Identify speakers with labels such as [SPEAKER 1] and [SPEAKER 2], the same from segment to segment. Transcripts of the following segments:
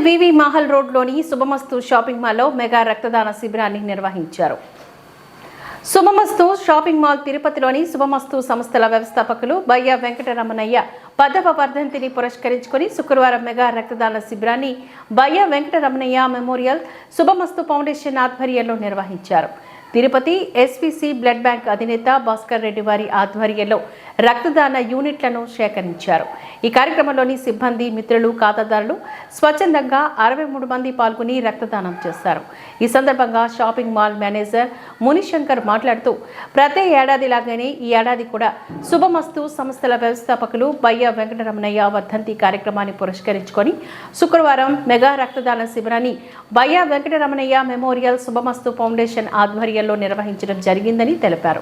[SPEAKER 1] వివి మహల్ రోడ్లోని శుభమస్తు షాపింగ్ మాల్లో మెగా రక్తదాన శిబిరాన్ని నిర్వహించారు. శుభమస్తు షాపింగ్ మాల్ తిరుపతిలోని శుభమస్తు సంస్థల వ్యవస్థాపకులు బయ్య వెంకటరమణయ్య 10వ వర్ధంతిని పురస్కరించుకొని శుక్రవారం మెగా రక్తదాన శిబిరాన్ని బయ్య వెంకటరమణయ్య మెమోరియల్ శుభమస్తు ఫౌండేషన్ ఆధ్వర్యంలో నిర్వహించారు. తిరుపతి ఎస్విసి బ్లడ్ బ్యాంక్ అధినేత భాస్కర్ రెడ్డి వారి ఆధ్వర్యంలో రక్తదాన యూనిట్లను సేకరించారు. ఈ కార్యక్రమంలోని సిబ్బంది, మిత్రులు, ఖాతాదారులు స్వచ్ఛందంగా 63 మంది పాల్గొని రక్తదానం చేశారు. ఈ సందర్భంగా షాపింగ్ మాల్ మేనేజర్ మునిశంకర్ మాట్లాడుతూ ప్రతి ఏడాదిలాగానే ఈ ఏడాది కూడా శుభమస్తు సంస్థల వ్యవస్థాపకులు బయ్య వెంకటరమణయ్య వర్ధంతి కార్యక్రమాన్ని పురస్కరించుకొని శుక్రవారం మెగా రక్తదాన శిబిరాన్ని బయ్య వెంకటరమణయ్య మెమోరియల్ శుభమస్తు ఫౌండేషన్ ఆధ్వర్యంలో నిర్వహించడం జరిగిందని తెలిపారు.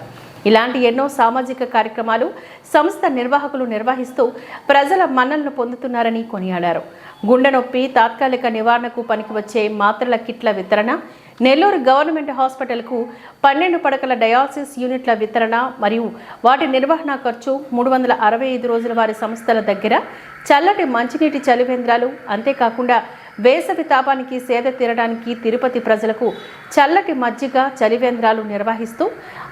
[SPEAKER 1] ఇలాంటి ఎన్నో సామాజిక కార్యక్రమాలు సంస్థ నిర్వాహకులు నిర్వహిస్తూ ప్రజల మన్ననలు పొందుతున్నారని కొనియాడారు. గుండె నొప్పి తాత్కాలిక నివారణకు పనికివచ్చే మాత్రల కిట్ల వితరణ, నెల్లూరు గవర్నమెంట్ హాస్పిటల్కు 12 పడకల డయాలసిస్ యూనిట్ల వితరణ మరియు వాటి నిర్వహణ ఖర్చు, 365 రోజుల వారి సంస్థల దగ్గర చల్లటి మంచినీటి చలివేంద్రాలు, అంతేకాకుండా వేసవి తాపానికి సేద తీరడానికి తిరుపతి ప్రజలకు చల్లటి మజ్జిగ చలివేంద్రాలు నిర్వహిస్తూ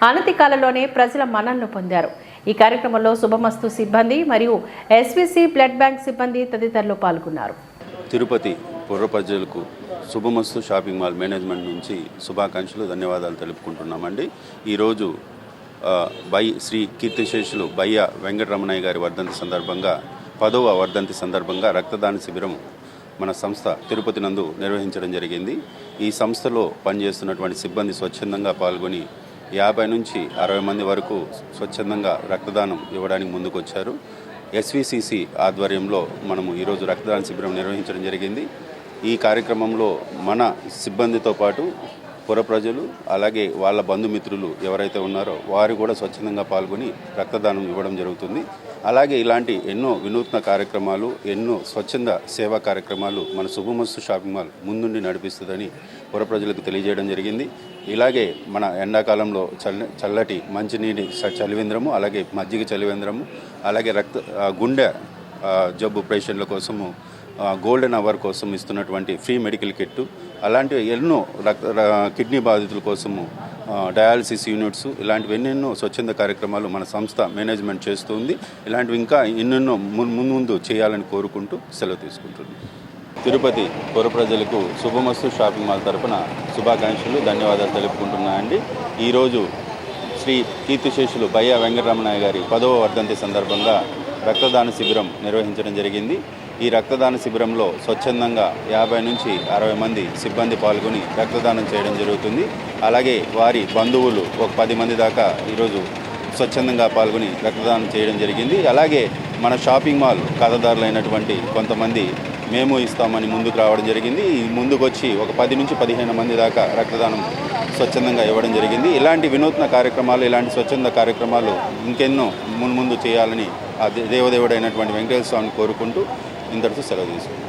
[SPEAKER 1] అనతి కాలంలోనే ప్రజల మన్ననలు పొందారు. ఈ కార్యక్రమంలో శుభమస్తు సిబ్బంది మరియు ఎస్విసి బ్లడ్ బ్యాంక్ సిబ్బంది తదితరులు పాల్గొన్నారు.
[SPEAKER 2] తిరుపతి పూర్వ ప్రజలకు శుభమస్తు షాపింగ్ మాల్ మేనేజ్మెంట్ నుంచి శుభాకాంక్షలు, ధన్యవాదాలు తెలుపుకుంటున్నామండి. ఈరోజు శ్రీ కీర్తిశేషులు బయ్య వెంకటరమణయ్య గారి వర్ధంతి సందర్భంగా 10వ వర్ధంతి సందర్భంగా రక్తదాన శిబిరం మన సంస్థ తిరుపతి నందు నిర్వహించడం జరిగింది. ఈ సంస్థలో పనిచేస్తున్నటువంటి సిబ్బంది స్వచ్ఛందంగా పాల్గొని 50 నుంచి 60 మంది వరకు స్వచ్ఛందంగా రక్తదానం ఇవ్వడానికి ముందుకొచ్చారు. ఎస్విసిసి ఆధ్వర్యంలో మనము ఈరోజు రక్తదాన శిబిరం నిర్వహించడం జరిగింది. ఈ కార్యక్రమంలో మన సిబ్బందితో పాటు పుర ప్రజలు, అలాగే వాళ్ళ బంధుమిత్రులు ఎవరైతే ఉన్నారో వారు కూడా స్వచ్ఛందంగా పాల్గొని రక్తదానం ఇవ్వడం జరుగుతుంది. అలాగే ఇలాంటి ఎన్నో వినూత్న కార్యక్రమాలు, ఎన్నో స్వచ్ఛంద సేవా కార్యక్రమాలు మన శుభమస్తు షాపింగ్ మాల్ ముందుండి నడిపిస్తుందని పుర ప్రజలకు తెలియజేయడం జరిగింది. ఇలాగే మన ఎండాకాలంలో చల్లటి మంచినీటి చలివేంద్రము, అలాగే మజ్జిగ చలివేంద్రము, అలాగే గుండె జబ్బు పేషెంట్ల కోసము గోల్డెన్ అవర్ కోసం ఇస్తున్నటువంటి ఫ్రీ మెడికల్ కిట్టు, అలాంటివి ఎన్నో కిడ్నీ బాధితుల కోసము డయాలసిస్ యూనిట్స్, ఇలాంటివి ఎన్నెన్నో స్వచ్ఛంద కార్యక్రమాలు మన సంస్థ మేనేజ్మెంట్ చేస్తుంది. ఇలాంటివి ఇంకా ఎన్నెన్నో ముందు చేయాలని కోరుకుంటూ సెలవు తీసుకుంటుంది. తిరుపతి పుర ప్రజలకు శుభమస్తు షాపింగ్ మాల్ తరఫున శుభాకాంక్షలు, ధన్యవాదాలు తెలుపుకుంటున్నాయండి. ఈరోజు శ్రీ కీర్తిశేషులు బయ్య వెంకటరమణయ్య గారి 10వ వర్ధంతి సందర్భంగా రక్తదాన శిబిరం నిర్వహించడం జరిగింది. ఈ రక్తదాన శిబిరంలో స్వచ్ఛందంగా 50 నుంచి 60 మంది సిబ్బంది పాల్గొని రక్తదానం చేయడం జరుగుతుంది. అలాగే వారి బంధువులు ఒక 10 మంది దాకా ఈరోజు స్వచ్ఛందంగా పాల్గొని రక్తదానం చేయడం జరిగింది. అలాగే మన షాపింగ్ మాల్ ఖాతాదారులైనటువంటి కొంతమంది మేము ఇస్తామని ముందుకు రావడం జరిగింది. ముందుకు వచ్చి ఒక 10 నుంచి 15 మంది దాకా రక్తదానం స్వచ్ఛందంగా ఇవ్వడం జరిగింది. ఇలాంటి వినూత్న కార్యక్రమాలు, ఇలాంటి స్వచ్ఛంద కార్యక్రమాలు ఇంకెన్నో ముందు చేయాలని ఆ దేవదేవుడైనటువంటి వెంకటేశ్వర స్వామిని కోరుకుంటూ ఇంతటితో సెలవు తీసుకుంటాం.